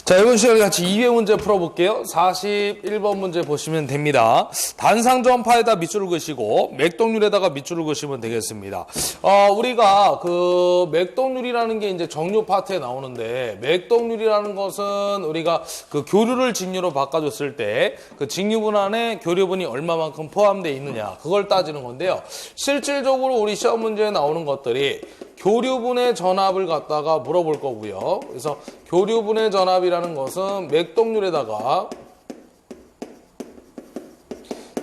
자, 이번 시간에 같이 2회 문제 풀어볼게요. 41번 문제 보시면 됩니다. 단상전파에다 밑줄을 그시고 맥동률에다가 밑줄을 그시면 되겠습니다. 우리가 그 맥동률이라는 게 이제 정류 파트에 나오는데, 맥동률이라는 것은 우리가 그 교류를 직류로 바꿔줬을 때 그 직류분 안에 교류분이 얼마만큼 포함되어 있느냐, 그걸 따지는 건데요. 실질적으로 우리 시험 문제에 나오는 것들이 교류분의 전압을 갖다가 물어볼 거고요. 그래서 교류분의 전압이라는 것은 맥동률에다가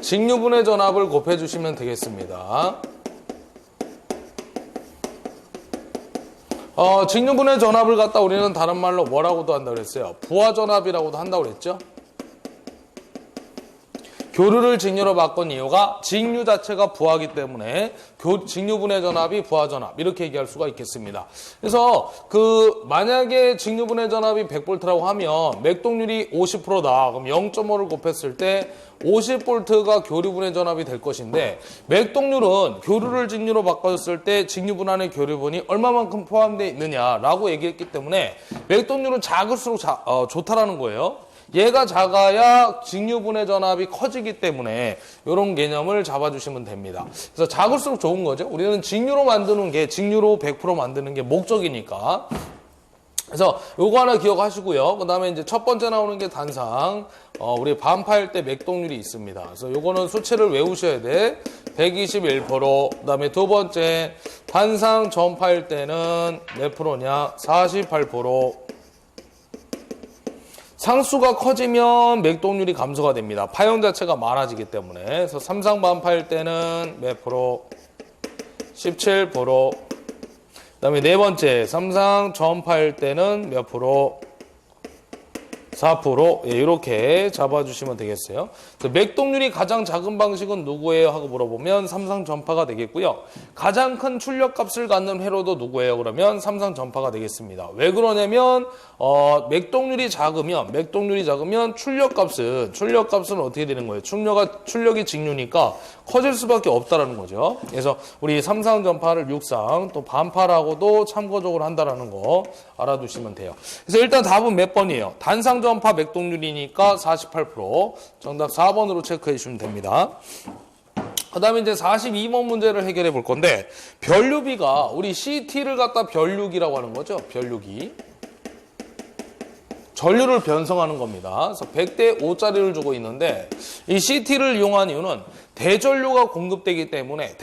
직류분의 전압을 곱해주시면 되겠습니다. 직류분의 전압을 갖다 우리는 다른 말로 뭐라고도 한다고 그랬어요? 부하전압이라고도 한다고 그랬죠? 교류를 직류로 바꾼 이유가 직류 자체가 부하기 때문에 직류분의 전압이 부하전압, 이렇게 얘기할 수가 있겠습니다. 그래서 만약에 직류분의 전압이 100V라고 하면 맥동률이 50%다. 그럼 0.5를 곱했을 때 50V가 교류분의 전압이 될 것인데, 맥동률은 교류를 직류로 바꿔줬을 때 직류분 안에 교류분이 얼마만큼 포함되어 있느냐라고 얘기했기 때문에 맥동률은 작을수록 좋다라는 거예요. 얘가 작아야 직류분의 전압이 커지기 때문에 이런 개념을 잡아주시면 됩니다. 그래서 작을수록 좋은 거죠. 우리는 직류로 만드는 게, 직류로 100% 만드는 게 목적이니까. 그래서 요거 하나 기억하시고요. 그 다음에 이제 첫 번째 나오는 게 단상. 우리 반파일 때 맥동률이 있습니다. 그래서 요거는 수치를 외우셔야 돼. 121%. 그 다음에 두 번째, 단상 전파일 때는 몇 프로냐? 48%. 상수가 커지면 맥동률이 감소가 됩니다. 파형 자체가 많아지기 때문에. 그래서 삼상반파일 때는 몇 프로? 17%. 그 다음에 네 번째, 삼상 전파일 때는 몇 프로? 4%. 예, 이렇게 잡아주시면 되겠어요. 맥동률이 가장 작은 방식은 누구예요? 하고 물어보면 삼상 전파가 되겠고요. 가장 큰 출력값을 갖는 회로도 누구예요? 그러면 삼상 전파가 되겠습니다. 왜 그러냐면 맥동률이 작으면 출력값은 어떻게 되는 거예요? 출력이 직류니까 커질 수밖에 없다라는 거죠. 그래서 우리 삼상 전파를 육상, 또 반파라고도 참고적으로 한다라는 거 알아두시면 돼요. 그래서 일단 답은 몇 번이에요? 단상 전파 맥동률이니까 48%. 정답 4번으로 체크해 주시면 됩니다. 그 다음에 이제 42번 문제를 해결해 볼 건데, 변류비가 우리 CT를 갖다 변류기라고 하는 거죠. 변류기. 전류를 변성하는 겁니다. 그래서 100대 5짜리를 주고 있는데, 이 CT를 이용한 이유는 대전류가 공급되기 때문에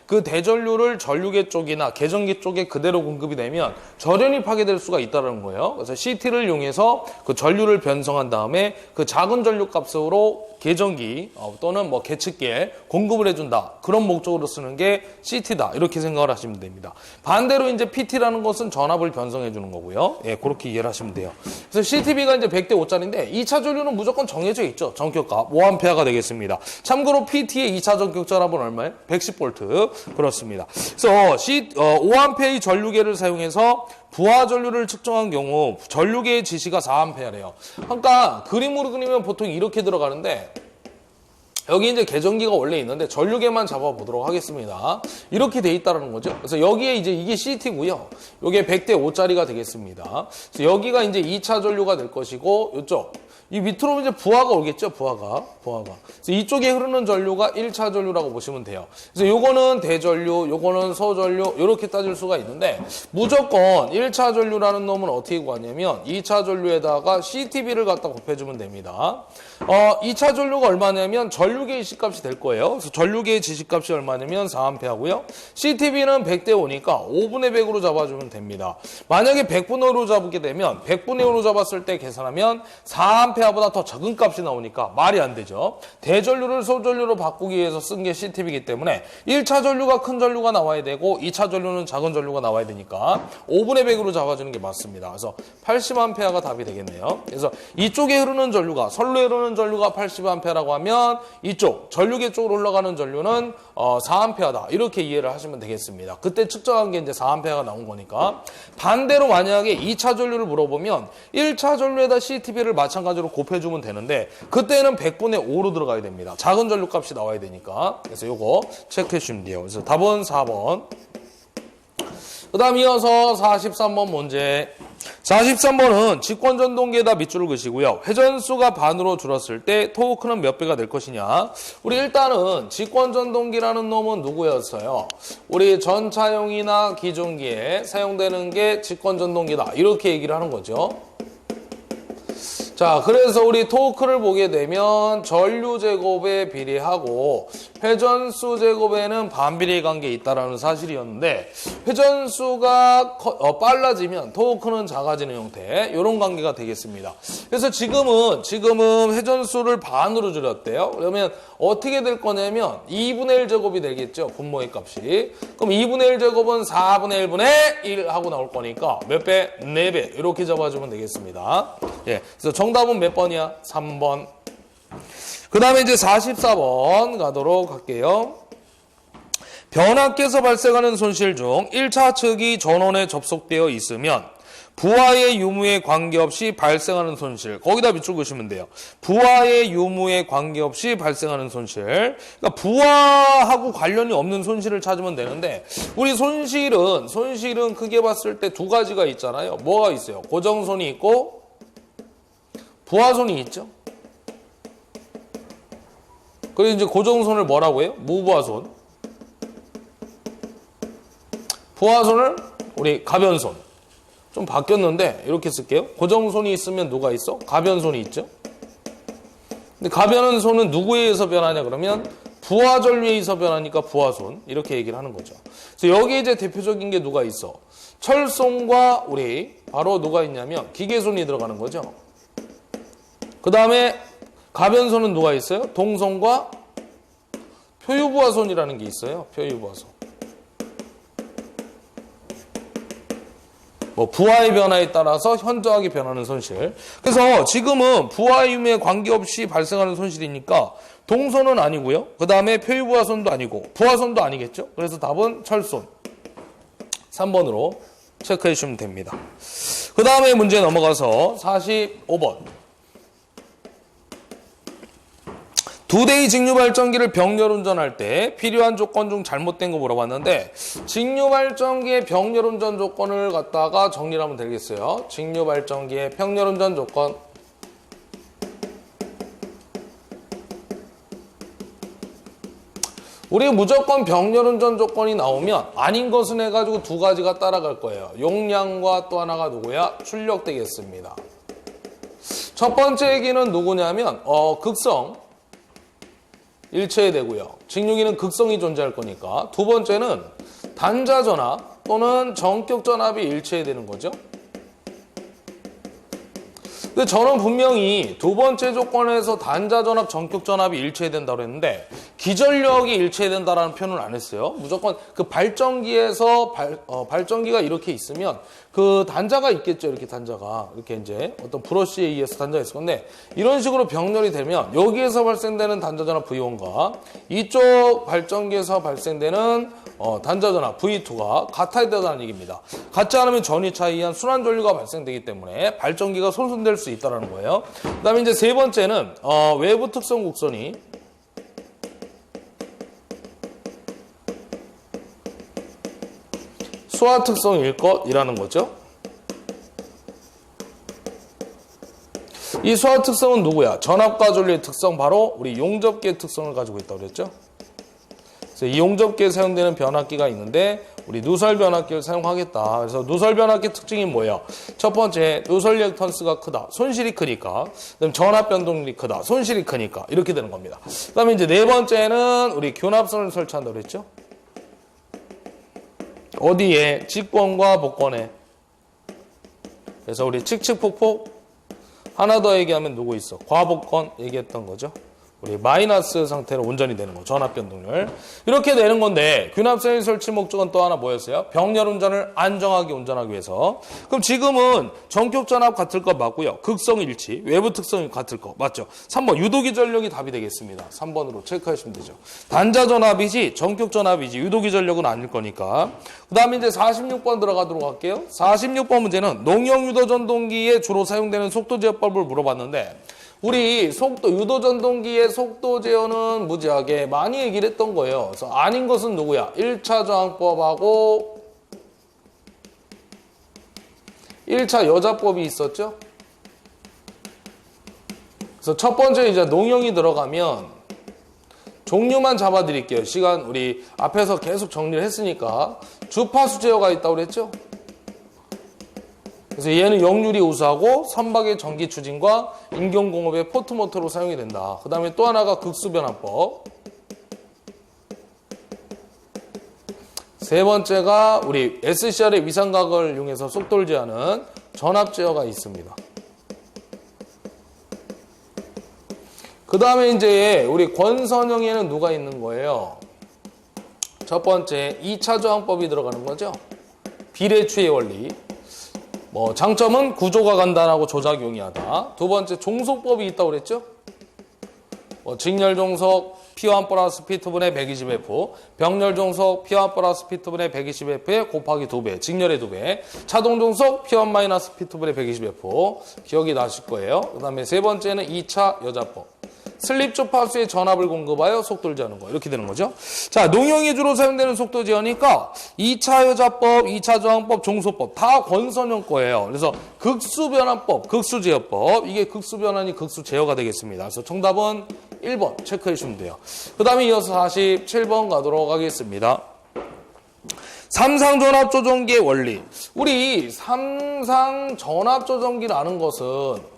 그 대전류를 전류계 쪽이나 계전기 쪽에 그대로 공급이 되면 절연이 파괴될 수가 있다는 거예요. 그래서 CT를 이용해서 그 전류를 변성한 다음에 그 작은 전류 값으로 계전기 또는 뭐 계측기에 공급을 해준다. 그런 목적으로 쓰는 게 CT다. 이렇게 생각을 하시면 됩니다. 반대로 이제 PT라는 것은 전압을 변성해 주는 거고요. 예, 그렇게 이해를 하시면 돼요. 그래서 CT비가 이제 100대 5짜리인데 2차 전류는 무조건 정해져 있죠. 전격값 5A가 되겠습니다. 참고로 PT의 2차 전격 전압은 얼마예요? 110V. 그렇습니다. 그래서 5A의 전류계를 사용해서 부하 전류를 측정한 경우 전류계의 지시가 4A래요. 그러니까 그림으로 그리면 보통 이렇게 들어가는데, 여기 이제 계전기가 원래 있는데 전류계만 잡아보도록 하겠습니다. 이렇게 돼 있다는 거죠. 그래서 여기에 이제 이게 CT고요. 이게 100대 5짜리가 되겠습니다. 그래서 여기가 이제 2차 전류가 될 것이고, 이쪽 이 밑으로 이제 부하가 오겠죠. 부하가. 그래서 이쪽에 흐르는 전류가 1차 전류라고 보시면 돼요. 그래서 요거는 대전류, 요거는 소전류, 이렇게 따질 수가 있는데, 무조건 1차 전류라는 놈은 어떻게 구하냐면 2차 전류에다가 CT비를 갖다 곱해주면 됩니다. 2차 전류가 얼마냐면 전류계의 지식값이 될 거예요. 그래서 전류계의 지식값이 얼마냐면 4A고요. CT비는 100대 5니까 5분의 100으로 잡아주면 됩니다. 만약에 100분의 5로 잡게 되면 100분의 5로 잡았을 때 계산하면 4A보다 더 적은 값이 나오니까 말이 안 되죠. 대전류를 소전류로 바꾸기 위해서 쓴 게 CT비이기 때문에 1차 전류가 큰 전류가 나와야 되고 2차 전류는 작은 전류가 나와야 되니까 5분의 100으로 잡아주는 게 맞습니다. 그래서 80A가 답이 되겠네요. 그래서 이쪽에 흐르는 전류가, 선로에 흐르는 전류가 80A라고 하면 이쪽 전류계 쪽으로 흘러가는 전류는 4A다. 이렇게 이해를 하시면 되겠습니다. 그때 측정한 게 이제 4A가 나온 거니까. 반대로 만약에 2차 전류를 물어보면 1차 전류에다 CT비를 마찬가지로 곱해주면 되는데, 그때는 100분의 5로 들어가야 됩니다. 작은 전류 값이 나와야 되니까. 그래서 요거 체크해 주시면 돼요. 그래서 답은 4번. 그 다음 이어서 43번 문제. 43번은 직권전동기에다 밑줄을 그시고요. 회전수가 반으로 줄었을 때 토크는 몇 배가 될 것이냐. 우리 일단은 직권전동기라는 놈은 누구였어요? 우리 전차용이나 기존기에 사용되는 게 직권전동기다. 이렇게 얘기를 하는 거죠. 자, 그래서 우리 토크를 보게 되면 전류 제곱에 비례하고 회전수 제곱에는 반비례 관계에 있다라는 사실이었는데 회전수가 빨라지면 토크는 작아지는 형태 이런 관계가 되겠습니다. 그래서 지금은 회전수를 반으로 줄였대요. 그러면 어떻게 될 거냐면 2분의 1 제곱이 되겠죠. 분모의 값이. 그럼 2분의 1 제곱은 4분의 1분의 1 하고 나올 거니까 몇 배? 4배. 이렇게 잡아주면 되겠습니다. 예. 그래서 정답은 몇 번이야? 3번. 그 다음에 이제 44번 가도록 할게요. 변압기에서 발생하는 손실 중 1차 측이 전원에 접속되어 있으면 부하의 유무에 관계없이 발생하는 손실. 거기다 밑줄 그시면 돼요. 부하의 유무에 관계없이 발생하는 손실. 그러니까 부하하고 관련이 없는 손실을 찾으면 되는데 우리 손실은 크게 봤을 때 두 가지가 있잖아요. 뭐가 있어요? 고정손이 있고 부하손이 있죠. 그리고 이제 고정손을 뭐라고 해요? 무부하손. 부하손을 우리 가변손. 좀 바뀌었는데 이렇게 쓸게요. 고정손이 있으면 누가 있어? 가변손이 있죠. 근데 가변손은 누구에 의해서 변하냐 그러면 부하전류에 의해서 변하니까 부하손. 이렇게 얘기를 하는 거죠. 그래서 여기 이제 대표적인 게 누가 있어? 철손과 우리 바로 누가 있냐면 기계손이 들어가는 거죠. 그 다음에 가변손은 누가 있어요? 동손과 표유부하손이라는 게 있어요. 표유부하손. 뭐 부하의 변화에 따라서 현저하게 변하는 손실. 그래서 지금은 부하 유무에 관계없이 발생하는 손실이니까 동손은 아니고요. 그 다음에 표유부하손도 아니고 부하손도 아니겠죠. 그래서 답은 철손. 3번으로 체크해 주시면 됩니다. 그 다음에 문제 넘어가서 45번. 두 대의 직류발전기를 병렬 운전할 때 필요한 조건 중 잘못된 거 물어봤는데 직류발전기의 병렬 운전 조건을 갖다가 정리를 하면 되겠어요. 직류발전기의 병렬 운전 조건. 우리 무조건 병렬 운전 조건이 나오면 아닌 것은 해가지고 두 가지가 따라갈 거예요. 용량과 또 하나가 누구야? 출력 되겠습니다. 첫 번째 얘기는 누구냐면 극성. 일체되고요. 직류기는 극성이 존재할 거니까. 두 번째는 단자전압 또는 전격전압이 일체되는 거죠. 근데 저는 분명히 두 번째 조건에서 단자전압, 전격전압이 일체된다고 했는데 기전력이 일체된다라는 표현을 안 했어요. 무조건 그 발전기에서 발전기가 이렇게 있으면 그 단자가 있겠죠. 이렇게 단자가 이렇게 이제 어떤 브러쉬에 의해서 단자가 있을 건데 이런 식으로 병렬이 되면 여기에서 발생되는 단자전압 V1과 이쪽 발전기에서 발생되는 단자전압 V2가 같아야 된다는 얘기입니다. 같지 않으면 전위차에 의한 순환전류가 발생되기 때문에 발전기가 손상될 수 있다는 거예요. 그 다음에 이제 세 번째는 외부 특성 곡선이 수화 특성일 것이라는 거죠. 이 수화 특성은 누구야? 전압과 전류의 특성, 바로 우리 용접기의 특성을 가지고 있다고 그랬죠. 그래서 이 용접기에 사용되는 변압기가 있는데 우리 누설 변압기를 사용하겠다. 그래서 누설 변압기 특징이 뭐예요? 첫 번째, 누설 리액턴스가 크다. 손실이 크니까. 그다음 전압 변동률이 크다. 손실이 크니까. 이렇게 되는 겁니다. 그다음에 이제 네 번째는 우리 교납선을 설치한다고 그랬죠. 어디에? 직권과 복권에. 그래서 우리 칙칙폭폭 하나 더 얘기하면 누구 있어? 과복권 얘기했던 거죠. 우리 마이너스 상태로 운전이 되는 거, 전압 변동률. 이렇게 되는 건데 균합선의 설치 목적은 또 하나 뭐였어요? 병렬 운전을 안정하게 운전하기 위해서. 그럼 지금은 전격 전압 같을 거 맞고요. 극성 일치, 외부 특성이 같을 거 맞죠? 3번 유도기 전력이 답이 되겠습니다. 3번으로 체크하시면 되죠. 단자 전압이지 전격 전압이지 유도기 전력은 아닐 거니까. 그 다음에 이제 46번 들어가도록 할게요. 46번 문제는 농용 유도 전동기에 주로 사용되는 속도 제어법을 물어봤는데 우리 유도 전동기의 속도 제어는 무지하게 많이 얘기를 했던 거예요. 그래서 아닌 것은 누구야? 1차 저항법하고 1차 여자법이 있었죠? 그래서 첫 번째 이제 농형이 들어가면 종류만 잡아드릴게요. 시간 우리 앞에서 계속 정리를 했으니까 주파수 제어가 있다고 그랬죠? 그래서 얘는 역률이 우수하고 선박의 전기 추진과 인경공업의 포트모터로 사용이 된다. 그 다음에 또 하나가 극수변환법. 세 번째가 우리 SCR의 위상각을 이용해서 속도를 제어하는 전압 제어가 있습니다. 그 다음에 이제 우리 권선형에는 누가 있는 거예요? 첫 번째 2차 저항법이 들어가는 거죠. 비례추의 원리. 장점은 구조가 간단하고 조작이 용이하다. 두 번째 종속법이 있다고 그랬죠. 직렬 종속 P1 플러스 P2분의 120F, 병렬 종속 P1 플러스 P2분의 120F에 곱하기 2배, 직렬의 2배, 자동 종속 P1 마이너스 P2분의 120F, 기억이 나실 거예요. 그 다음에 세 번째는 2차 여자법. 슬립 주파수에 전압을 공급하여 속도를 제어하는 거. 이렇게 되는 거죠. 자, 농형이 주로 사용되는 속도 제어니까 2차 여자법, 2차 저항법, 종소법 다 권선형 거예요. 그래서 극수변환법, 극수제어법. 이게 극수변환이 극수제어가 되겠습니다. 그래서 정답은 1번 체크해 주시면 돼요. 그 다음에 이어서 47번 가도록 하겠습니다. 삼상전압조정기의 원리. 우리 삼상전압조정기라는 것은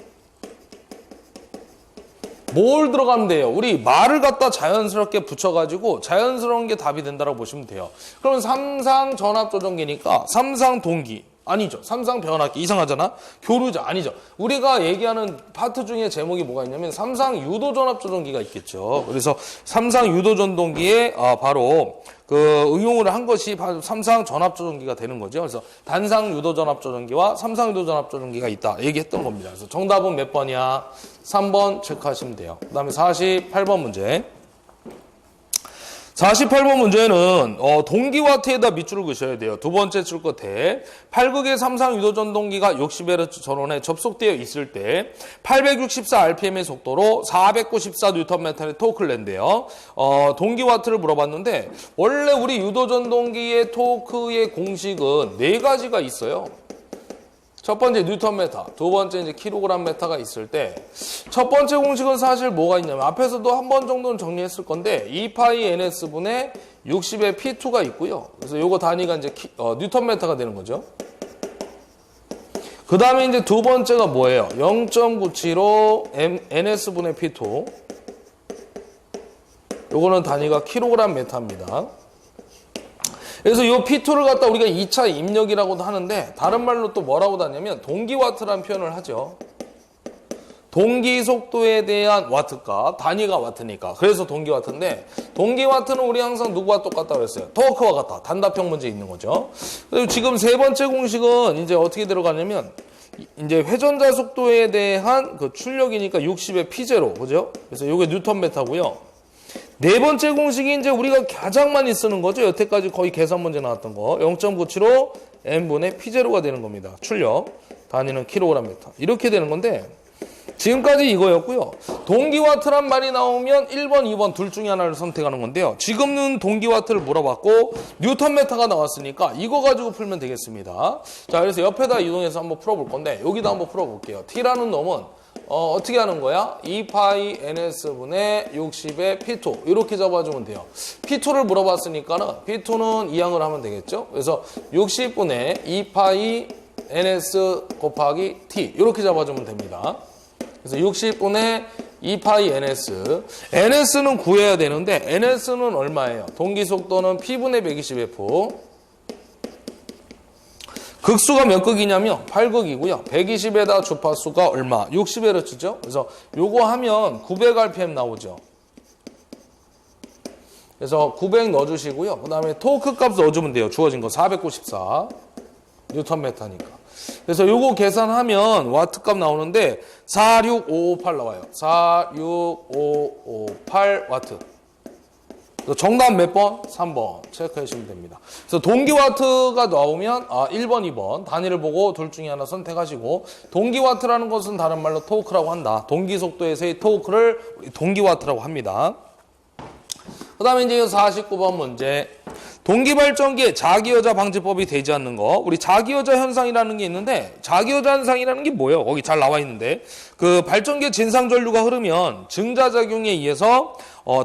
뭘 들어가면 돼요? 우리 말을 갖다 자연스럽게 붙여가지고 자연스러운 게 답이 된다고 보시면 돼요. 그러면 삼상전압조정기니까 삼상동기 아니죠. 삼상변압기 이상하잖아. 교류자 아니죠. 우리가 얘기하는 파트 중에 제목이 뭐가 있냐면 삼상유도전압조정기가 있겠죠. 그래서 삼상유도전동기에 바로 응용을 한 것이 바로 삼상전압조정기가 되는 거죠. 그래서 단상유도전압조정기와 삼상유도전압조정기가 있다 얘기했던 겁니다. 그래서 정답은 몇 번이야? 3번 체크하시면 돼요. 그 다음에 48번 문제. 48번 문제는 동기와트에다 밑줄을 그으셔야 돼요. 두 번째 줄 끝에 8극의 삼상유도전동기가 60Hz 전원에 접속되어 있을 때 864rpm의 속도로 494Nm의 토크를 낸대요. 동기와트를 물어봤는데 원래 우리 유도전동기의 토크의 공식은 4가지가 있어요. 첫 번째 뉴턴메타, 두 번째 이제 킬로그램메타가 있을 때 첫 번째 공식은 사실 뭐가 있냐면 앞에서도 한 번 정도는 정리했을 건데 2파이 ns분의 60의 p2가 있고요. 그래서 요거 단위가 이제 뉴턴메타가 되는 거죠. 그 다음에 이제 두 번째가 뭐예요? 0.975 ns분의 p2. 요거는 단위가 킬로그램메타입니다. 그래서 이 P2를 갖다 우리가 2차 입력이라고도 하는데 다른 말로 또 뭐라고 하냐면 동기와트라는 표현을 하죠. 동기 속도에 대한 와트값, 단위가 와트니까. 그래서 동기와트인데 동기와트는 우리 항상 누구와 똑같다고 그랬어요? 토크와 같다. 단답형 문제에 있는 거죠. 그리고 지금 세 번째 공식은 이제 어떻게 들어가냐면 이제 회전자 속도에 대한 그 출력이니까 60의 P0, 그죠? 그래서 이게 뉴턴메타고요. 네 번째 공식이 이제 우리가 가장 많이 쓰는 거죠. 여태까지 거의 계산 문제 나왔던 거. 0.975 n분의 P0가 되는 겁니다. 출력. 단위는 킬로그램메타. 이렇게 되는 건데 지금까지 이거였고요. 동기와트란 말이 나오면 1번, 2번 둘 중에 하나를 선택하는 건데요. 지금은 동기와트를 물어봤고 뉴턴메타가 나왔으니까 이거 가지고 풀면 되겠습니다. 자, 그래서 옆에다 이동해서 한번 풀어볼 건데 여기다 한번 풀어볼게요. T라는 놈은 어떻게 하는 거야? 2파이 ns분의 60의 p2 이렇게 잡아주면 돼요. p2를 물어봤으니까는 p2는 이항을 하면 되겠죠. 그래서 60분의 2파이 ns 곱하기 t 이렇게 잡아주면 됩니다. 그래서 60분의 2파이 ns ns는 구해야 되는데 ns는 얼마예요? 동기속도는 p분의 120f 극수가 몇 극이냐면 8극이고요. 120에다 주파수가 얼마? 60Hz죠. 그래서 요거 하면 900rpm 나오죠. 그래서 900 넣어주시고요. 그 다음에 토크 값 넣어주면 돼요. 주어진 거 494 뉴턴메타니까. 그래서 요거 계산하면 와트 값 나오는데 46558 나와요. 46558 와트. 정답 몇 번? 3번 체크해 주시면 됩니다. 그래서 동기와트가 나오면 1번, 2번 단위를 보고 둘 중에 하나 선택하시고 동기와트라는 것은 다른 말로 토크라고 한다. 동기속도에서의 토크를 동기와트라고 합니다. 그 다음에 이제 49번 문제. 동기발전기에 자기여자 방지법이 되지 않는 거. 우리 자기여자 현상이라는 게 있는데 자기여자 현상이라는 게 뭐예요? 거기 잘 나와 있는데 그 발전기에 진상전류가 흐르면 증자작용에 의해서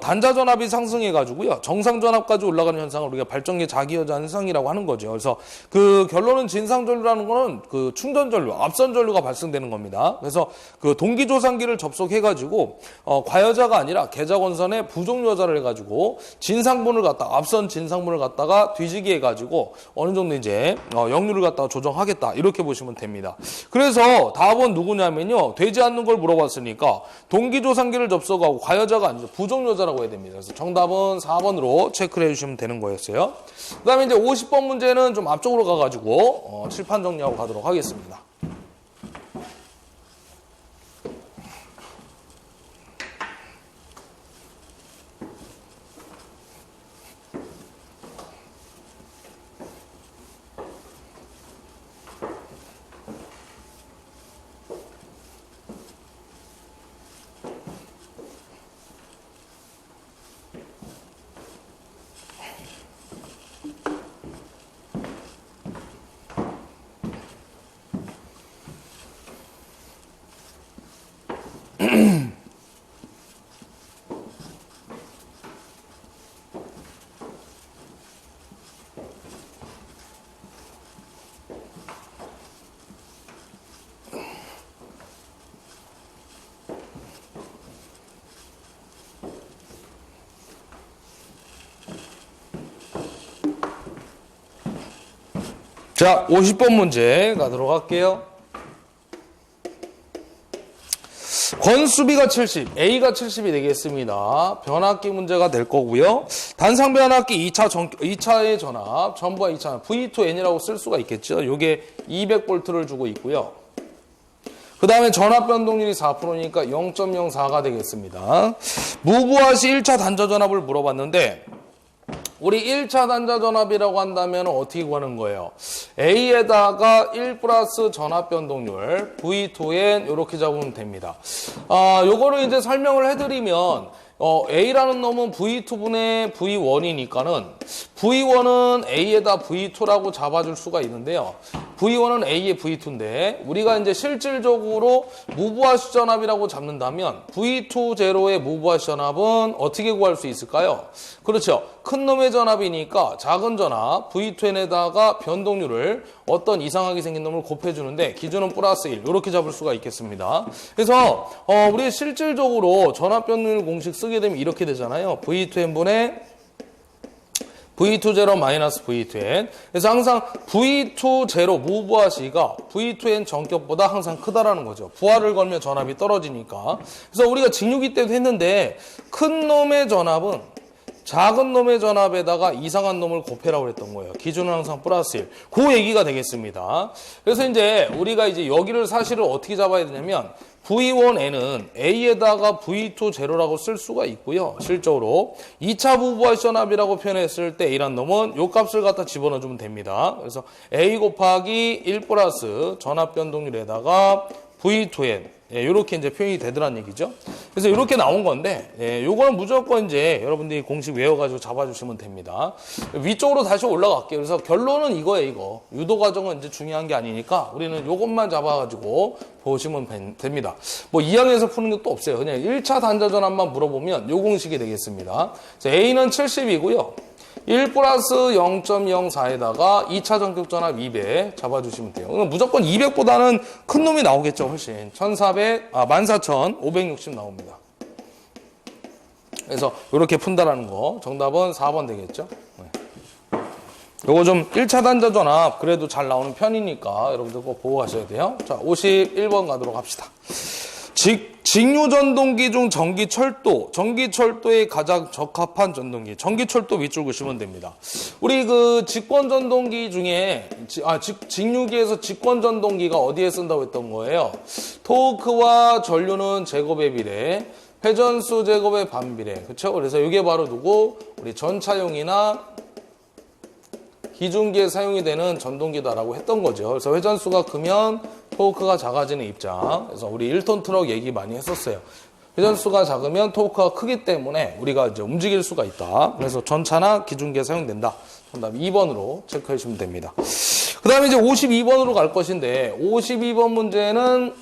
단자전압이 상승해가지고요. 정상전압까지 올라가는 현상을 우리가 발전기 자기여자 현상이라고 하는 거죠. 그래서 그 결론은 진상전류라는 거는 그 충전전류, 앞선전류가 발생되는 겁니다. 그래서 그 동기조상기를 접속해가지고 과여자가 아니라 계자건선에 부종여자를 해가지고 진상분을 갖다가 앞선 진상분을 갖다가 뒤지게 해가지고 어느 정도 이제 역류를 갖다가 조정하겠다 이렇게 보시면 됩니다. 그래서 답은 누구냐면요. 되지 않는 걸 물어봤으니까 동기조상기를 접속하고 과여자가 아니죠. 부종여자라고 해야 됩니다. 그래서 정답은 4번으로 체크를 해주시면 되는 거였어요. 그 다음에 이제 50번 문제는 좀 앞쪽으로 가가지고 칠판 정리하고 가도록 하겠습니다. 자, 50번 문제 가도록 할게요. 권수비가 70, A가 70이 되겠습니다. 변압기 문제가 될 거고요. 단상 변압기 2차의 전압, 전부와 2차 V2N이라고 쓸 수가 있겠죠. 요게 200V를 주고 있고요. 그 다음에 전압 변동률이 4%니까 0.04가 되겠습니다. 무부하 시 1차 단자 전압을 물어봤는데 우리 1차 단자 전압이라고 한다면 어떻게 구하는 거예요? A에다가 1 플러스 전압 변동률 V2N 이렇게 잡으면 됩니다. 요거를 이제 설명을 해드리면 A라는 놈은 V2분의 V1이니까는 V1은 A에다 V2라고 잡아줄 수가 있는데요. V1은 A의 V2인데 우리가 이제 실질적으로 무부하시 전압이라고 잡는다면 V2 제로의 무부하시 전압은 어떻게 구할 수 있을까요? 그렇죠. 큰 놈의 전압이니까 작은 전압 V2N에다가 변동률을 어떤 이상하게 생긴 놈을 곱해주는데 기준은 플러스 1 이렇게 잡을 수가 있겠습니다. 그래서 우리 실질적으로 전압 변동률 공식 쓰게 되면 이렇게 되잖아요. V2N분의 V2제로 마이너스 V2N. 그래서 항상 V2제로 무부하시가 V2N 전격보다 항상 크다라는 거죠. 부하를 걸면 전압이 떨어지니까. 그래서 우리가 직류기 때도 했는데 큰 놈의 전압은 작은 놈의 전압에다가 이상한 놈을 곱해라고 했던 거예요. 기준은 항상 플러스 1. 그 얘기가 되겠습니다. 그래서 이제 우리가 이제 여기를 사실을 어떻게 잡아야 되냐면 V1N은 A에다가 V2 제로라고 쓸 수가 있고요. 실적으로 2차 무부하시 전압이라고 표현했을 때 A란 놈은 요 값을 갖다 집어넣어주면 됩니다. 그래서 A 곱하기 1 플러스 전압 변동률에다가 V2N 이렇게 이제 표현이 되더란 얘기죠. 그래서 이렇게 나온 건데, 요거는 무조건 이제 여러분들이 공식 외워가지고 잡아주시면 됩니다. 위쪽으로 다시 올라갈게요. 그래서 결론은 이거예요, 이거. 유도 과정은 이제 중요한 게 아니니까 우리는 요것만 잡아가지고 보시면 됩니다. 뭐 2학년에서 푸는 것도 없어요. 그냥 1차 단자 전압만 물어보면 요 공식이 되겠습니다. A는 70이고요. 1 플러스 0.04에다가 2차 전격 전압 200 잡아주시면 돼요. 무조건 200보다는 큰 놈이 나오겠죠, 훨씬. 14,560 나옵니다. 그래서 이렇게 푼다라는 거. 정답은 4번 되겠죠. 요거 좀 1차 단자 전압 그래도 잘 나오는 편이니까 여러분들 꼭 보고 가셔야 돼요. 자, 51번 가도록 합시다. 직류전동기 중 전기철도에 가장 적합한 전동기. 전기철도 밑줄 그시면 됩니다. 우리 그 직권전동기 중에, 직류기에서 직권전동기가 어디에 쓴다고 했던 거예요? 토크와 전류는 제곱의 비례, 회전수 제곱의 반비례. 그쵸? 그래서 이게 바로 누구? 우리 전차용이나 기중기에 사용이 되는 전동기다라고 했던 거죠. 그래서 회전수가 크면 토크가 작아지는 입장. 그래서 우리 1톤 트럭 얘기 많이 했었어요. 회전수가 작으면 토크가 크기 때문에 우리가 이제 움직일 수가 있다. 그래서 전차나 기중기에 사용된다. 정답 2번으로 체크해 주시면 됩니다. 그 다음에 이제 52번으로 갈 것인데 52번 문제는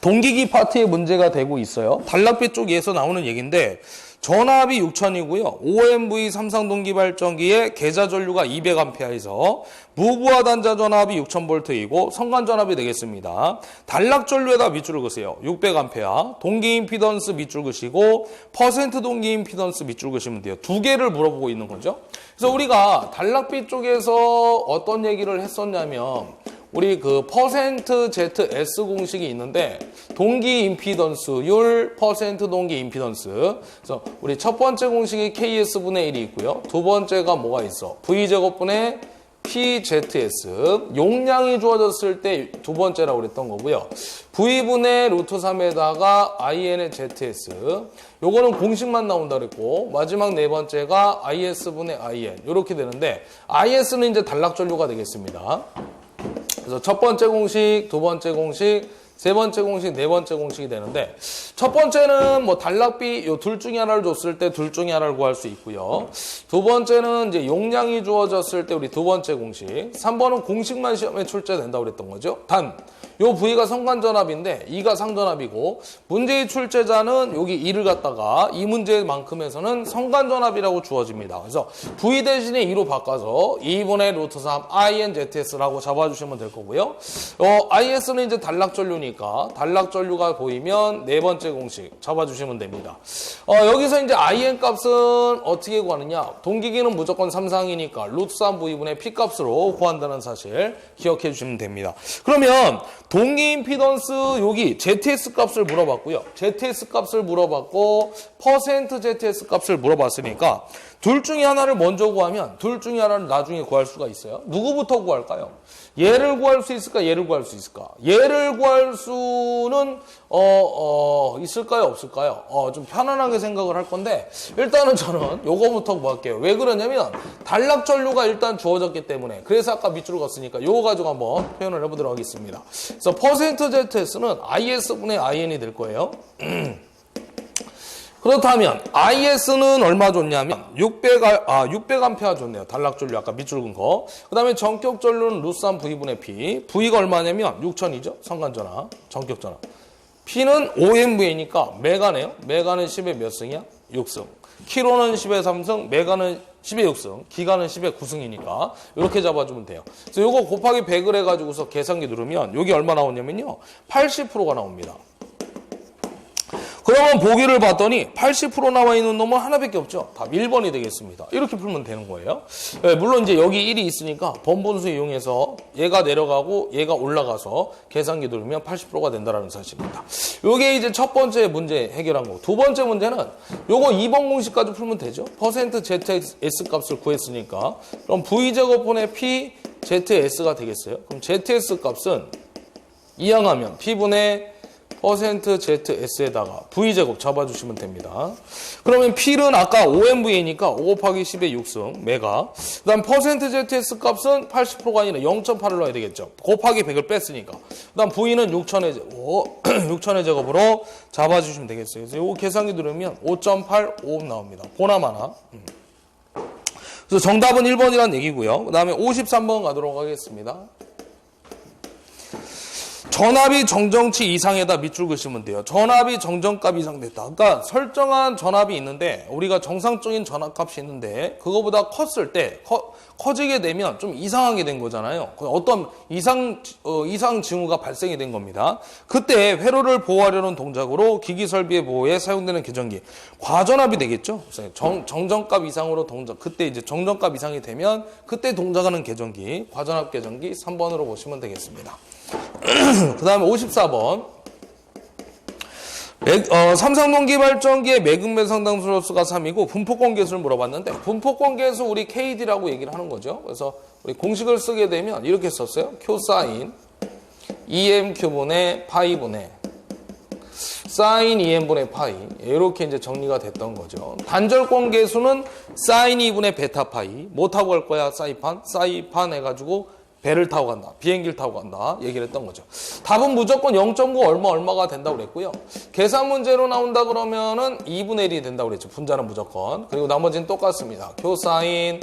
동기기 파트의 문제가 되고 있어요. 단락비 쪽에서 나오는 얘기인데 전압이 6000이고요. OMV 삼성동기발전기의 계좌 전류가 200A에서 무부하 단자 전압이 6000V이고 성간 전압이 되겠습니다. 단락 전류에다 밑줄을 그으세요. 600A. 동기 임피던스 밑줄 그으시고 퍼센트 동기 임피던스 밑줄 그으시면 돼요. 두 개를 물어보고 있는 거죠. 그래서 우리가 단락비 쪽에서 어떤 얘기를 했었냐면 우리 그 퍼센트 ZS 공식이 있는데 동기 임피던스율 퍼센트 동기 임피던스. 그래서 우리 첫 번째 공식이 KS분의 1이 있고요. 두 번째가 뭐가 있어? V제곱분의 PZS. 용량이 주어졌을 때 두 번째라고 그랬던 거고요. V분의 루트 3에다가 IN의 ZS. 요거는 공식만 나온다 그랬고 마지막 네 번째가 IS분의 IN. 이렇게 되는데 IS는 이제 단락 전류가 되겠습니다. 그래서 첫 번째 공식, 두 번째 공식, 세 번째 공식, 네 번째 공식이 되는데 첫 번째는 뭐 단락비 요 둘 중에 하나를 줬을 때 둘 중에 하나를 구할 수 있고요. 두 번째는 이제 용량이 주어졌을 때 우리 두 번째 공식. 3번은 공식만 시험에 출제된다고 그랬던 거죠. 단 요 V가 성간전압인데 2가 상전압이고 문제의 출제자는 여기 2를 갖다가 이 문제만큼에서는 성간전압이라고 주어집니다. 그래서 V 대신에 2로 바꿔서 2분의 루트 3 INZS라고 잡아주시면 될 거고요. IS는 이제 단락전류니까 단락전류가 보이면 네 번째 공식 잡아주시면 됩니다. 여기서 이제 IN 값은 어떻게 구하느냐? 동기기는 무조건 3상이니까 루트 3 V분의 P 값으로 구한다는 사실 기억해 주시면 됩니다. 그러면 동기 임피던스 여기 ZS 값을 물어봤고요. ZS 값을 물어봤고 퍼센트 ZS 값을 물어봤으니까 둘 중에 하나를 먼저 구하면 둘 중에 하나를 나중에 구할 수가 있어요. 누구부터 구할까요? 얘를 구할 수 있을까? 얘를 구할 수 있을까? 얘를 구할 수는 있을까요? 없을까요? 좀 편안하게 생각을 할 건데 일단은 저는 요거부터 구할게요. 왜 그러냐면 단락 전류가 일단 주어졌기 때문에 그래서 아까 밑줄을 걷으니까 요거 가지고 한번 표현을 해보도록 하겠습니다. 그래서 퍼센트 ZS는 IS분의 IN이 될 거예요. 그렇다면 IS는 얼마 줬냐면 600A 줬네요. 단락 전류 아까 밑줄 긋은 거. 그 다음에 전격 전류는 루트3 V분의 P. V가 얼마냐면 6000이죠. 성간전압, 전격 전압. P는 OMV니까 메가네요. 메가는 10의 몇 승이야? 6승. 키로는 10의 3승, 메가는 10의 6승, 기가는 10의 9승이니까 이렇게 잡아주면 돼요. 그래서 이거 곱하기 100을 해가지고서 계산기 누르면 여기 얼마 나오냐면요. 80%가 나옵니다. 그러면 보기를 봤더니 80% 나와 있는 놈은 하나밖에 없죠. 답 1번이 되겠습니다. 이렇게 풀면 되는 거예요. 네, 물론 이제 여기 1이 있으니까 번분수 이용해서 얘가 내려가고 얘가 올라가서 계산기 누르면 80%가 된다는 사실입니다. 요게 이제 첫 번째 문제 해결한 거고 두 번째 문제는 요거 2번 공식까지 풀면 되죠. 퍼센트 ZS 값을 구했으니까 그럼 V제곱분의 P ZS가 되겠어요. 그럼 ZS 값은 이항하면 P분의 퍼센트 ZS에다가 V제곱 잡아주시면 됩니다. 그러면 P는 아까 OMV니까 5 곱하기 10의 6승 메가. 그 다음 퍼센트 ZS 값은 80%가 아니라 0.8을 넣어야 되겠죠. 곱하기 100을 뺐으니까. 그 다음 V는 6천의 제곱으로 잡아주시면 되겠어요. 그래서 이거 계산기 누르면 5.8 나옵니다. 보나마나. 그래서 정답은 1번이라는 얘기고요. 그 다음에 53번 가도록 하겠습니다. 전압이 정정치 이상에다 밑줄 그시면 돼요. 전압이 정정값 이상 됐다. 그러니까 설정한 전압이 있는데 우리가 정상적인 전압값이 있는데 그거보다 컸을 때 커지게 되면 좀 이상하게 된 거잖아요. 어떤 이상 징후가 발생이 된 겁니다. 그때 회로를 보호하려는 동작으로 기기 설비의 보호에 사용되는 계정기 과전압이 되겠죠. 정정값 이상으로 그때 이제 정정값 이상이 되면 그때 동작하는 계정기 과전압 계정기 3번으로 보시면 되겠습니다. 그 다음에 54번 삼성동기발전기의 매극매 상당수로수가 3이고 분포권 계수를 물어봤는데 분포권 계수 우리 KD라고 얘기를 하는 거죠. 그래서 우리 공식을 쓰게 되면 이렇게 썼어요. Q 사인 EMQ분의 파이분의 사인 2n분의 파이 이렇게 이제 정리가 됐던 거죠. 단절권 계수는 사인 2분의 베타 파이 뭐 타고 갈 거야? 사이판 해가지고 배를 타고 간다. 비행기를 타고 간다. 얘기를 했던 거죠. 답은 무조건 0.9 얼마가 된다고 그랬고요. 계산 문제로 나온다 그러면은 2분의 1이 된다고 그랬죠. 분자는 무조건. 그리고 나머지는 똑같습니다. Q 사인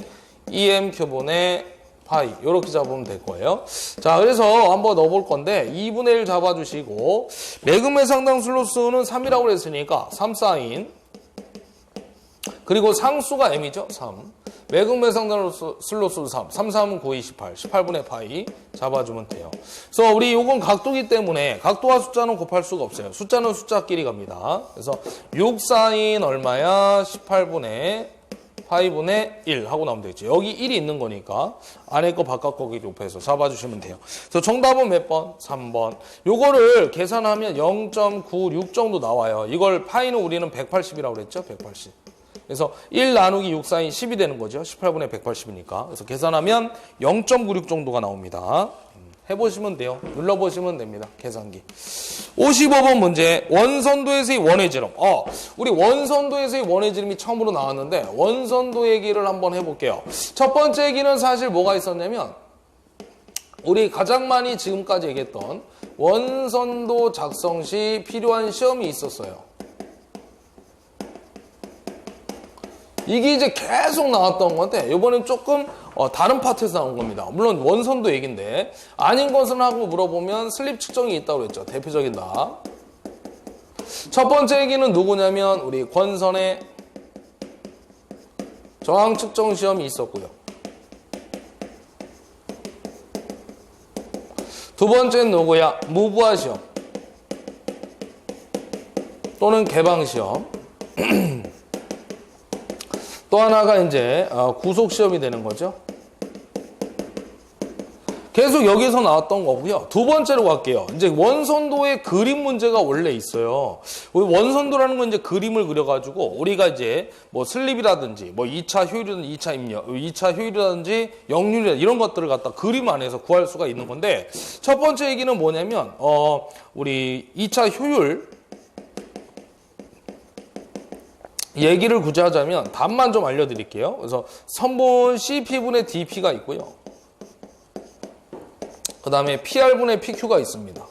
EM큐분의 파이 이렇게 잡으면 될 거예요. 자, 그래서 한번 넣어볼 건데 2분의 1 잡아주시고 매금의 상당 슬로스는 3이라고 그랬으니까 3사인 그리고 상수가 m이죠. 3. 매금의 상당 슬로스 3. 3, 3은 9, 28. 18분의 파이 잡아주면 돼요. 그래서 우리 요건 각도기 때문에 각도와 숫자는 곱할 수가 없어요. 숫자는 숫자끼리 갑니다. 그래서 6사인 얼마야? 18분의 파이분의 1 하고 나오면 되겠죠. 여기 1이 있는 거니까 안에 거 바깥 거 곱해서 잡아주시면 돼요. 그래서 정답은 몇 번? 3번. 요거를 계산하면 0.96 정도 나와요. 이걸 파이는 우리는 180이라고 그랬죠. 180. 그래서 1 나누기 6 사인 10이 되는 거죠. 18분의 180이니까. 그래서 계산하면 0.96 정도가 나옵니다. 해보시면 돼요. 눌러보시면 됩니다. 계산기. 55번 문제. 원선도에서의 원의 지름. 우리 원선도에서의 원의 지름이 처음으로 나왔는데 원선도 얘기를 한번 해볼게요. 첫 번째 얘기는 사실 뭐가 있었냐면 우리 가장 많이 지금까지 얘기했던 원선도 작성 시 필요한 시험이 있었어요. 이게 이제 계속 나왔던 건데 이번엔 조금 다른 파트에서 나온 겁니다. 물론 원선도 얘기인데 아닌 것은 하고 물어보면 슬립 측정이 있다고 그랬죠. 대표적이다. 첫 번째 얘기는 누구냐면 우리 권선의 저항 측정 시험이 있었고요. 두 번째는 누구야? 무부하 시험 또는 개방 시험. 또 하나가 이제 구속 시험이 되는 거죠. 계속 여기서 나왔던 거고요. 두 번째로 갈게요. 이제 원선도의 그림 문제가 원래 있어요. 원선도라는 건 이제 그림을 그려가지고 우리가 이제 뭐 슬립이라든지 뭐 2차 효율이라든지 2차 입력, 2차 효율이라든지 역률이라든지 이런 것들을 갖다 그림 안에서 구할 수가 있는 건데 첫 번째 얘기는 뭐냐면 우리 2차 효율 얘기를 굳이 하자면 답만 좀 알려드릴게요. 그래서 선분 CP분의 DP가 있고요. 그 다음에 PR분의 PQ가 있습니다.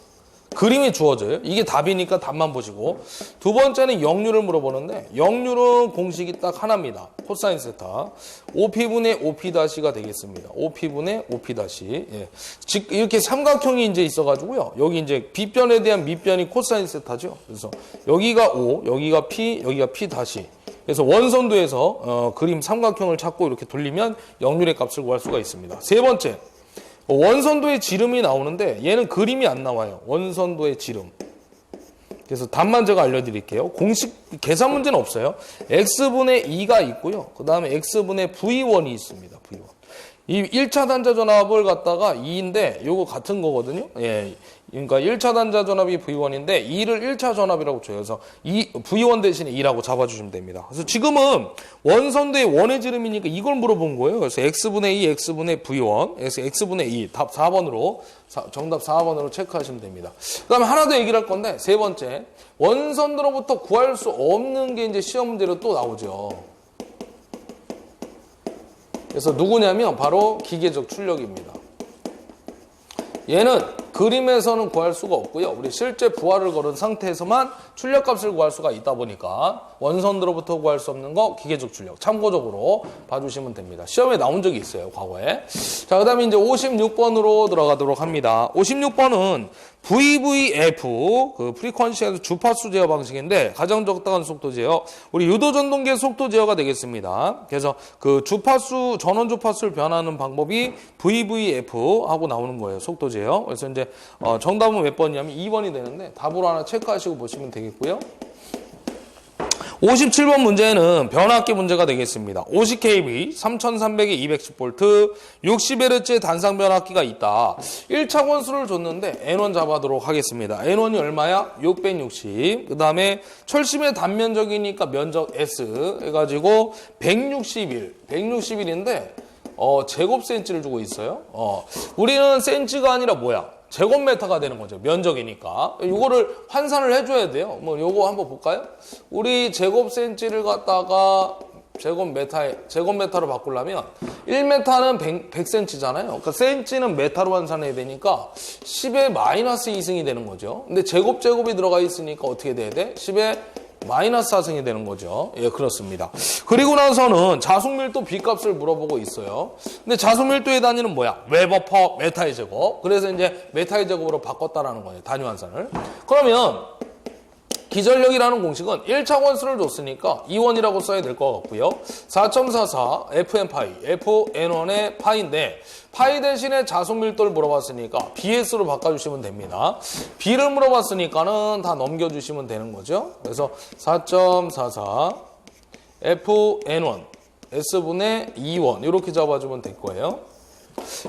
그림이 주어져요. 이게 답이니까 답만 보시고. 두 번째는 역률을 물어보는데 역률은 공식이 딱 하나입니다. 코사인 세타. OP분의 OP-가 되겠습니다. OP분의 OP-. 예. 이렇게 삼각형이 이제 있어가지고요. 여기 이제 빗변에 대한 밑변이 코사인 세타죠. 그래서 여기가 O, 여기가 P, 여기가 P-. 그래서 원선도에서 그림 삼각형을 찾고 이렇게 돌리면 역률의 값을 구할 수가 있습니다. 세 번째. 원선도의 지름이 나오는데 얘는 그림이 안 나와요. 원선도의 지름. 그래서 답만 제가 알려드릴게요. 공식 계산 문제는 없어요. x분의 2가 있고요. 그 다음에 x분의 v1이 있습니다. v1. 이 1차 단자 전압을 갖다가 2인데 요거 같은 거거든요. 예. 그러니까 1차 단자 전압이 V1인데 2를 1차 전압이라고 줘요. 그래서 V1 대신에 2라고 잡아주시면 됩니다. 그래서 지금은 원선도의 원의 지름이니까 이걸 물어본 거예요. 그래서 x분의 2, x분의 V1, 그래서 x분의 2, 답 4번으로, 정답 4번으로 체크하시면 됩니다. 그 다음에 하나 더 얘기를 할 건데, 세 번째. 원선도로부터 구할 수 없는 게 이제 시험 문제로 또 나오죠. 그래서 누구냐면 바로 기계적 출력입니다. 얘는 그림에서는 구할 수가 없고요. 우리 실제 부하를 걸은 상태에서만 출력값을 구할 수가 있다 보니까 원선도로부터 구할 수 없는 거 기계적 출력 참고적으로 봐주시면 됩니다. 시험에 나온 적이 있어요. 과거에. 자, 그 다음에 이제 56번으로 들어가도록 합니다. 56번은 VVF 그 프리퀀시에서 주파수 제어 방식인데 가장 적당한 속도 제어 우리 유도전동계 속도 제어가 되겠습니다. 그래서 그 주파수 전원 주파수를 변하는 방법이 VVF 하고 나오는 거예요. 속도 제어. 그래서 이제 정답은 몇 번이냐면 2번이 되는데 답으로 하나 체크하시고 보시면 되겠고요. 57번 문제는 변압기 문제가 되겠습니다. 50kV, 3300에 210V, 60Hz의 단상 변압기가 있다. 1차 권수를 줬는데 N1 잡아도록 하겠습니다. N1이 얼마야? 660. 그 다음에 철심의 단면적이니까 면적 S 해가지고 161인데 제곱센치를 주고 있어요. 우리는 센치가 아니라 뭐야? 제곱미터가 되는 거죠. 면적이니까. 이거를 환산을 해줘야 돼요. 뭐 요거 한번 볼까요? 우리 제곱센치를 갖다가 제곱미터로 바꾸려면 1m는 100cm잖아요. 그러니까 센치는 메타로 환산해야 되니까 10의 마이너스 2승이 되는 거죠. 근데 제곱이 들어가 있으니까 어떻게 돼야 돼? 10의 마이너스 4승이 되는 거죠. 예, 그렇습니다. 그리고 나서는 자속밀도 B값을 물어보고 있어요. 근데 자속밀도의 단위는 뭐야? 웨버 퍼 메타의 제곱. 그래서 이제 메타의 제곱으로 바꿨다라는 거예요. 단위 환산을. 그러면 기전력이라는 공식은 1차 원수를 줬으니까 2원이라고 써야 될 것 같고요. 4.44 fn 파이, fn1의 파이인데 파이 대신에 자속밀도를 물어봤으니까 bs로 바꿔주시면 됩니다. b를 물어봤으니까는 다 넘겨주시면 되는 거죠. 그래서 4.44 fn1 s분의 2원 이렇게 잡아주면 될 거예요.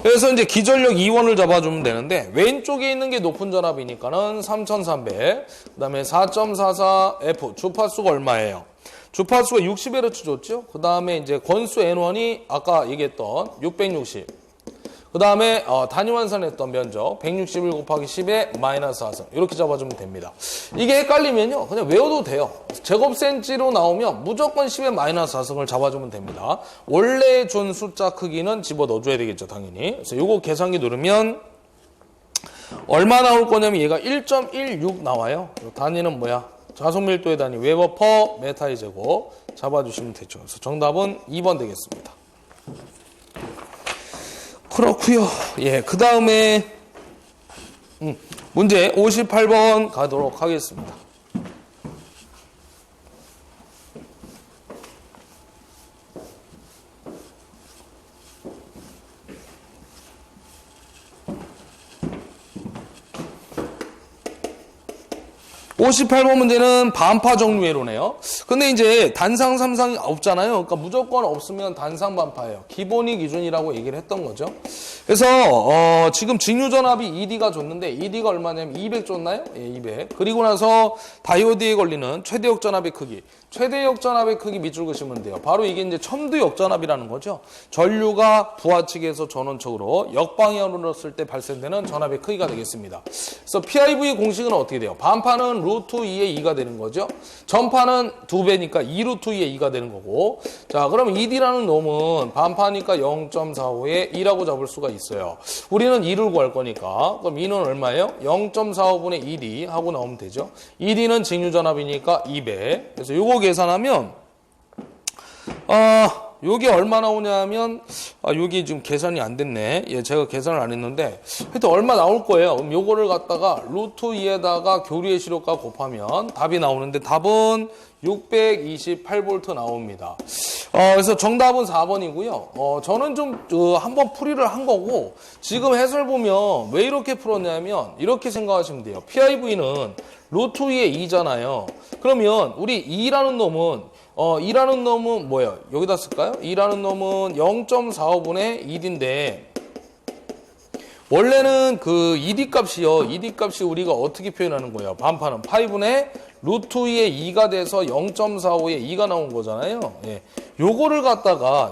그래서 이제 기전력 2원을 잡아주면 되는데 왼쪽에 있는 게 높은 전압이니까는 3300. 그 다음에 4.44F 주파수가 얼마예요? 주파수가 60Hz 줬죠? 그 다음에 이제 권수 N1이 아까 얘기했던 660. 그 다음에 단위 환산했던 면적 161 곱하기 10의 마이너스 4승 이렇게 잡아주면 됩니다. 이게 헷갈리면요 그냥 외워도 돼요. 제곱센치로 나오면 무조건 10의 마이너스 4승을 잡아주면 됩니다. 원래 준 숫자 크기는 집어넣어줘야 되겠죠 당연히. 그래서 이거 계산기 누르면 얼마 나올 거냐면 얘가 1.16 나와요. 단위는 뭐야? 자속밀도의 단위 웨버 퍼 메타의 제곱 잡아주시면 되죠. 그래서 정답은 2번 되겠습니다. 그렇고요. 예, 그 다음에 문제 58번 가도록 하겠습니다. (58번) 문제는 반파 정류회로네요. 근데 이제 단상 3상이 없잖아요. 그러니까 무조건 없으면 단상 반파예요. 기본이 기준이라고 얘기를 했던 거죠. 그래서 지금 직류전압이 ED가 줬는데 ED가 얼마냐면 200 줬나요? 예, 200. 그리고 나서 다이오드에 걸리는 최대 역전압의 크기. 최대 역전압의 크기 밑줄 그시면 돼요. 바로 이게 이제 첨두 역전압이라는 거죠. 전류가 부하측에서 전원측으로 역방향으로 넣었을 때 발생되는 전압의 크기가 되겠습니다. 그래서 PIV 공식은 어떻게 돼요? 반파는 루트 2의 2가 되는 거죠. 전파는 2배니까 2 루트 2의 2가 되는 거고. 자, 그러면 ED라는 놈은 반파니까 0.45의 2라고 잡을 수가 있어요. 우리는 2를 구할 거니까. 그럼 2는 얼마예요? 0.45분의 ED 하고 나오면 되죠. ED는 직류전압이니까 2배. 그래서 요거 계산하면 요게 얼마 나오냐면 여기 지금 계산이 안 됐네. 예, 제가 계산을 안 했는데 하여튼 얼마 나올 거예요. 그럼 요거를 갖다가 루트 2에다가 교류의 시력과 곱하면 답이 나오는데 답은 628V 나옵니다. 그래서 정답은 4번이고요. 저는 좀 한번 풀이를 한 거고 지금 해설 보면 왜 이렇게 풀었냐면 이렇게 생각하시면 돼요. PIV는 루트 2의 2잖아요. 그러면 우리 2라는 놈은 2라는 놈은 뭐예요? 여기다 쓸까요? 2라는 놈은 0.45분의 1인데 원래는 그 ED 값이요. ED 값이 우리가 어떻게 표현하는 거예요? 반파는 파이분의 루트 2의 2가 돼서 0.45의 2가 나온 거잖아요. 예. 요거를 갖다가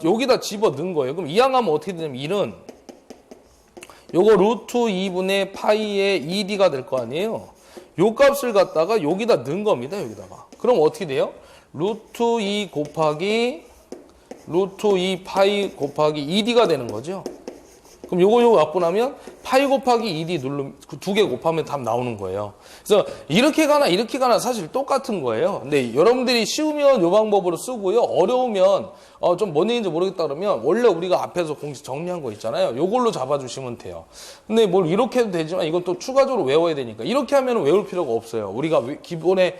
여기다 집어 넣은 거예요. 그럼 이항하면 어떻게 되냐면 2는 요거 루트 2분의 파이의 ED가 될 거 아니에요. 요 값을 갖다가 여기다 넣은 겁니다. 여기다가. 그럼 어떻게 돼요? 루트 2 곱하기 루트 2 파이 곱하기 ED가 되는 거죠. 그럼 요거 갖고 나면 파이 곱하기 ED 누르면 그 두 개 곱하면 답 나오는 거예요. 그래서 이렇게 가나 사실 똑같은 거예요. 근데 여러분들이 쉬우면 요 방법으로 쓰고요. 어려우면 좀 뭔 얘기인지 모르겠다 그러면 원래 우리가 앞에서 공식 정리한 거 있잖아요. 요걸로 잡아주시면 돼요. 근데 뭘 이렇게 해도 되지만 이건 또 추가적으로 외워야 되니까 이렇게 하면 외울 필요가 없어요. 우리가 기존에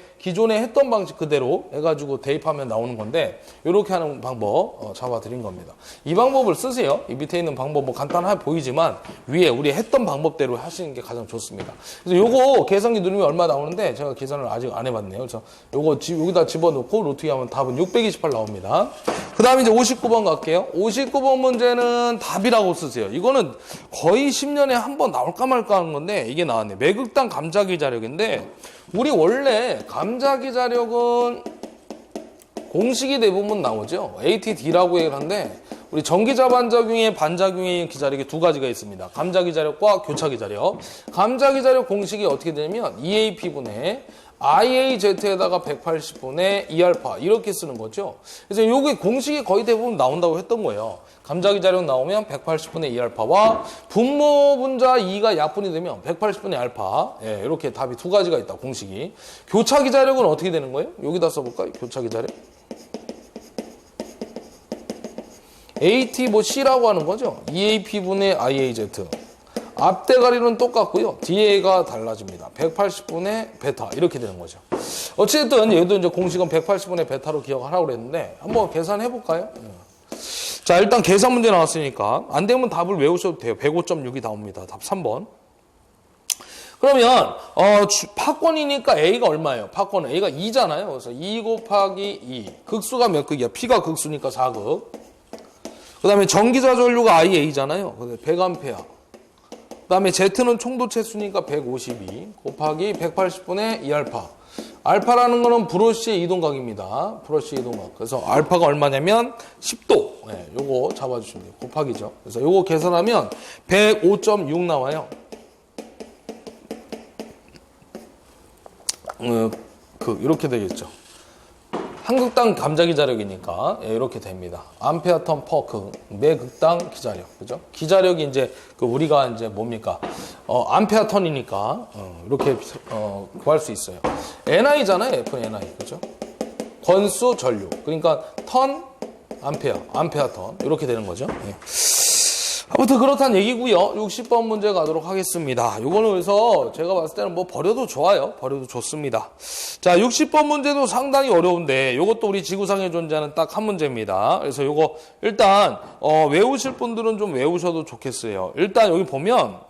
했던 방식 그대로 해가지고 대입하면 나오는 건데 이렇게 하는 방법 잡아드린 겁니다. 이 방법을 쓰세요. 이 밑에 있는 방법 뭐 간단해 보이지만 위에 우리 했던 방법대로 하시는 게 가장 좋습니다. 그래서 요거 계산기 누르면 얼마 나오는데 제가 계산을 아직 안 해봤네요. 그래서 요거 여기다 집어넣고 루트 2 하면 답은 628 나옵니다. 그 다음에 이제 59번 갈게요. 59번 문제는 답이라고 쓰세요. 이거는 거의 10년에 한 번 나올까 말까 하는 건데 이게 나왔네. 매극단 감자기자력인데 우리 원래 감자기자력은 공식이 대부분 나오죠. ATD라고 얘기를 하는데 우리 전기자 반작용의 반작용의 기자력이 두 가지가 있습니다. 감자기자력과 교차기자력. 감자기자력 공식이 어떻게 되냐면 EAP분의 IAZ에다가 180분의 2알파 이렇게 쓰는 거죠. 그래서 요게 공식이 거의 대부분 나온다고 했던 거예요. 감자기 자력 나오면 180분의 2알파와 분모 분자 2가 약분이 되면 180분의 알파. 예, 이렇게 답이 두 가지가 있다, 공식이. 교차기 자력은 어떻게 되는 거예요? 여기다 써볼까요? 교차기 자력. AT 뭐 C라고 하는 거죠. EAP분의 IAZ. 앞대가리는 똑같고요. 뒤에가 달라집니다. 180분의 베타 이렇게 되는 거죠. 어쨌든 얘도 이제 공식은 180분의 베타로 기억하라고 그랬는데 한번 계산해 볼까요? 자, 일단 계산 문제 나왔으니까 안 되면 답을 외우셔도 돼요. 105.6이 나옵니다. 답 3번. 그러면 파권이니까 A가 얼마예요? 파권은 A가 2잖아요. 그래서 2 곱하기 2. 극수가 몇 극이야? P가 극수니까 4극. 그 다음에 전기자 전류가 IA잖아요. 100A. 그 다음에 Z는 총도체수니까 152 곱하기 180분의 2알파. 알파라는 거는 브로시의 이동각입니다. 브로시의 이동각. 그래서 알파가 얼마냐면 10도. 네, 요거 잡아주시면 돼요. 곱하기죠. 그래서 요거 계산하면 105.6 나와요. 이렇게 되겠죠. 한 극당 감자기 자력이니까 이렇게 됩니다. 암페어 턴 퍼 매 극당 기자력, 그죠? 기자력이 이제 우리가 이제 뭡니까? 암페어 턴이니까 이렇게 구할 수 있어요. NI잖아요, F는 그죠? 권수 전류, 그러니까 턴 암페어 턴 이렇게 되는 거죠. 네. 아무튼 그렇다는 얘기고요. 60번 문제 가도록 하겠습니다. 요거는 그래서 제가 봤을 때는 뭐 버려도 좋아요. 버려도 좋습니다. 자, 60번 문제도 상당히 어려운데 요것도 우리 지구상에 존재하는 딱 한 문제입니다. 그래서 요거 일단 외우실 분들은 좀 외우셔도 좋겠어요. 일단 여기 보면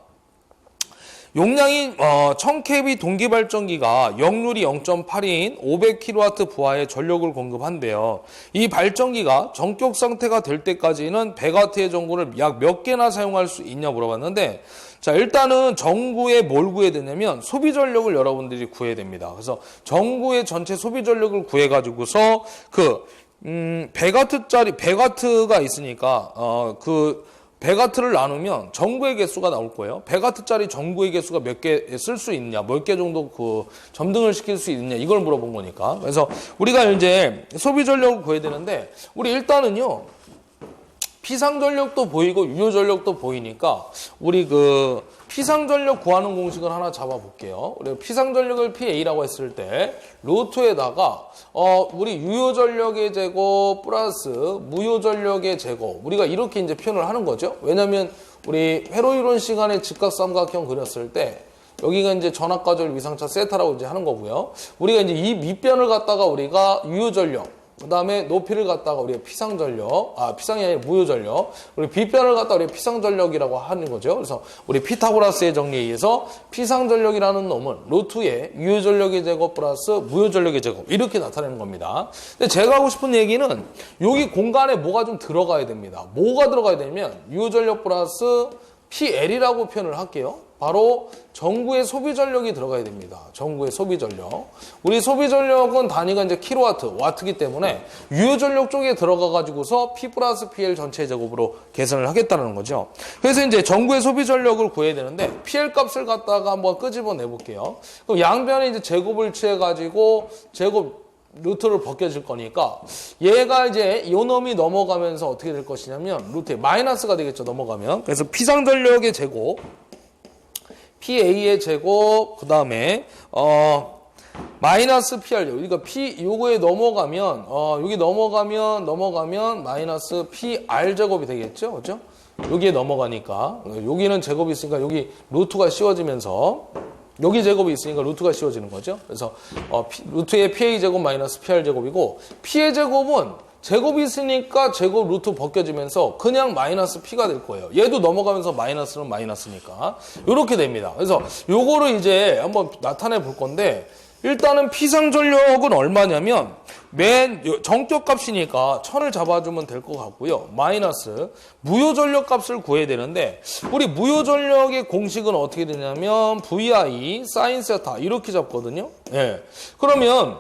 용량이 1000kV 동기발전기가 역률이 0.8인 500kW 부하의 전력을 공급한대요. 이 발전기가 전격 상태가 될 때까지는 100W의 전구를 약 몇 개나 사용할 수 있냐 물어봤는데, 자, 일단은 전구에 뭘 구해야 되냐면 소비 전력을 여러분들이 구해야 됩니다. 그래서 전구의 전체 소비 전력을 구해가지고서 100W가 있으니까 100W를 나누면 전구의 개수가 나올 거예요. 100W짜리 전구의 개수가 몇 개 쓸 수 있냐, 몇 개 정도 점등을 시킬 수 있느냐, 이걸 물어본 거니까. 그래서 우리가 이제 소비 전력을 구해야 되는데, 우리 일단은요, 피상전력도 보이고 유효전력도 보이니까 우리 피상전력 구하는 공식을 하나 잡아볼게요. 우리 피상전력을 PA라고 했을 때 루트에다가 우리 유효전력의 제곱 플러스 무효전력의 제곱, 우리가 이렇게 이제 표현을 하는 거죠. 왜냐면 우리 회로이론 시간에 직각삼각형 그렸을 때 여기가 이제 전압과절 위상차 세타라고 이제 하는 거고요. 우리가 이제 이 밑변을 갖다가 우리가 유효전력, 그 다음에 높이를 갖다가 우리가 피상전력, 피상이 아니라 무효전력, 우리 빗변을 갖다가 우리가 피상전력이라고 하는 거죠. 그래서 우리 피타고라스의 정리에 의해서 피상전력이라는 놈은 루트의 유효전력의 제곱 플러스 무효전력의 제곱, 이렇게 나타내는 겁니다. 근데 제가 하고 싶은 얘기는 여기 공간에 뭐가 좀 들어가야 됩니다. 뭐가 들어가야 되면 유효전력 플러스 PL이라고 표현을 할게요. 바로 전구의 소비 전력이 들어가야 됩니다. 전구의 소비 전력. 우리 소비 전력은 단위가 이제 킬로와트, 와트이기 때문에 유효 전력 쪽에 들어가 가지고서 P 플러스 PL 전체 제곱으로 계산을 하겠다는 거죠. 그래서 이제 전구의 소비 전력을 구해야 되는데 PL 값을 갖다가 한번 끄집어 내 볼게요. 그럼 양변에 이제 제곱을 취해 가지고 제곱 루트를 벗겨질 거니까 얘가 이제 이 놈이 넘어가면서 어떻게 될 것이냐면 루트에 마이너스가 되겠죠. 넘어가면. 그래서 피상전력의 제곱, PA의 제곱, 그 다음에 마이너스 PR, 그러니까 P 요거에 넘어가면 여기 넘어가면 마이너스 PR 제곱이 되겠죠, 그렇죠? 여기에 넘어가니까 여기는 제곱이 있으니까 여기 루트가 씌워지면서 여기 제곱이 있으니까 루트가 씌워지는 거죠. 그래서 루트의 PA 제곱 마이너스 PR 제곱이고, P의 제곱은 제곱이 있으니까 제곱 루트 벗겨지면서 그냥 마이너스 P가 될 거예요. 얘도 넘어가면서 마이너스는 마이너스니까 이렇게 됩니다. 그래서 요거를 이제 한번 나타내 볼 건데, 일단은 피상전력은 얼마냐면 맨 정격값이니까 1000을 잡아주면 될 것 같고요. 마이너스 무효전력 값을 구해야 되는데, 우리 무효전력의 공식은 어떻게 되냐면 VI 사인 세타 이렇게 잡거든요. 예. 그러면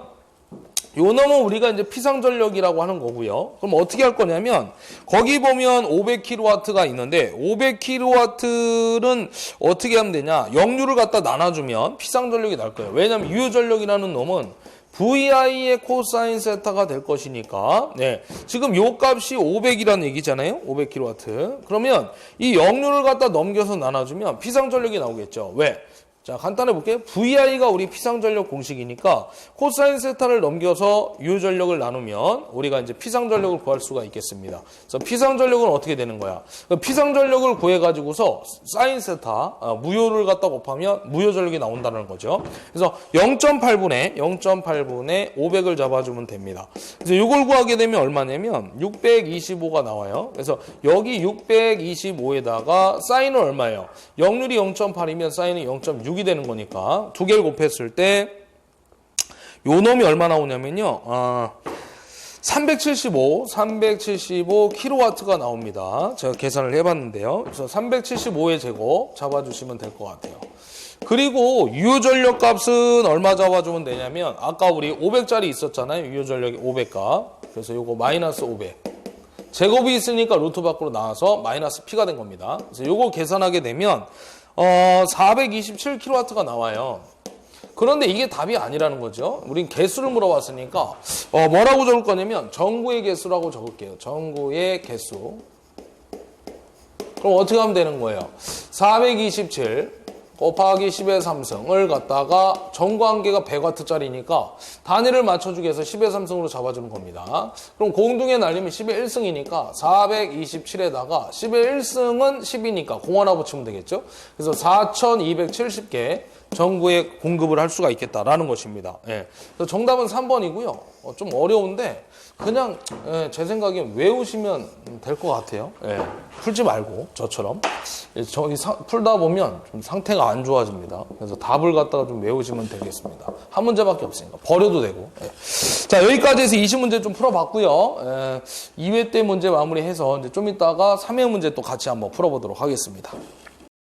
요 놈은 우리가 이제 피상전력이라고 하는 거고요. 그럼 어떻게 할 거냐면 거기 보면 500kW가 있는데 500kW는 어떻게 하면 되냐? 역류를 갖다 나눠주면 피상전력이 날 거예요. 왜냐하면 유효전력이라는 놈은 VI의 코사인 세타가 될 것이니까 네. 지금 요 값이 500이라는 얘기잖아요. 500kW. 그러면 이 역류를 갖다 넘겨서 나눠주면 피상전력이 나오겠죠. 왜? 자, 간단해 볼게요. VI가 우리 피상전력 공식이니까 코사인 세타를 넘겨서 유효전력을 나누면 우리가 이제 피상전력을 구할 수가 있겠습니다. 그래서 피상전력은 어떻게 되는 거야? 피상전력을 구해가지고서 사인 세타, 무효를 갖다 곱하면 무효전력이 나온다는 거죠. 그래서 0.8분의 500을 잡아주면 됩니다. 그래서 이걸 구하게 되면 얼마냐면 625가 나와요. 그래서 여기 625에다가 사인은 얼마예요? 역률이 0.8이면 사인은 0.6이 되는 거니까 두 개를 곱했을 때 요 놈이 얼마 나오냐면요. 375kW가 나옵니다. 제가 계산을 해봤는데요. 그래서 375의 제곱 잡아주시면 될 것 같아요. 그리고 유효전력 값은 얼마 잡아주면 되냐면 아까 우리 500짜리 있었잖아요. 유효전력이 500값. 그래서 요거 마이너스 500. 제곱이 있으니까 루트 밖으로 나와서 마이너스 P가 된 겁니다. 그래서 요거 계산하게 되면 427kW가 나와요. 그런데 이게 답이 아니라는 거죠. 우린 개수를 물어봤으니까 뭐라고 적을 거냐면 전구의 개수라고 적을게요. 전구의 개수. 그럼 어떻게 하면 되는 거예요? 427 곱하기 10의 3승을 갖다가 전구 한 개가 100W짜리니까 단위를 맞춰주기 위해서 10의 3승으로 잡아주는 겁니다. 그럼 공중에 날리면 10의 1승이니까 427에다가 10의 1승은 10이니까 공 하나 붙이면 되겠죠. 그래서 4270개 전구에 공급을 할 수가 있겠다라는 것입니다. 예. 그래서 정답은 3번이고요. 좀 어려운데 그냥 제 생각엔 외우시면 될 것 같아요. 예. 풀지 말고 저처럼 저기 풀다 보면 좀 상태가 안 좋아집니다. 그래서 답을 갖다가 좀 외우시면 되겠습니다. 한 문제밖에 없으니까 버려도 되고. 예. 자, 여기까지 해서 20문제 좀 풀어봤고요. 2회 때 문제 마무리해서 이제 좀 이따가 3회 문제 또 같이 한번 풀어보도록 하겠습니다.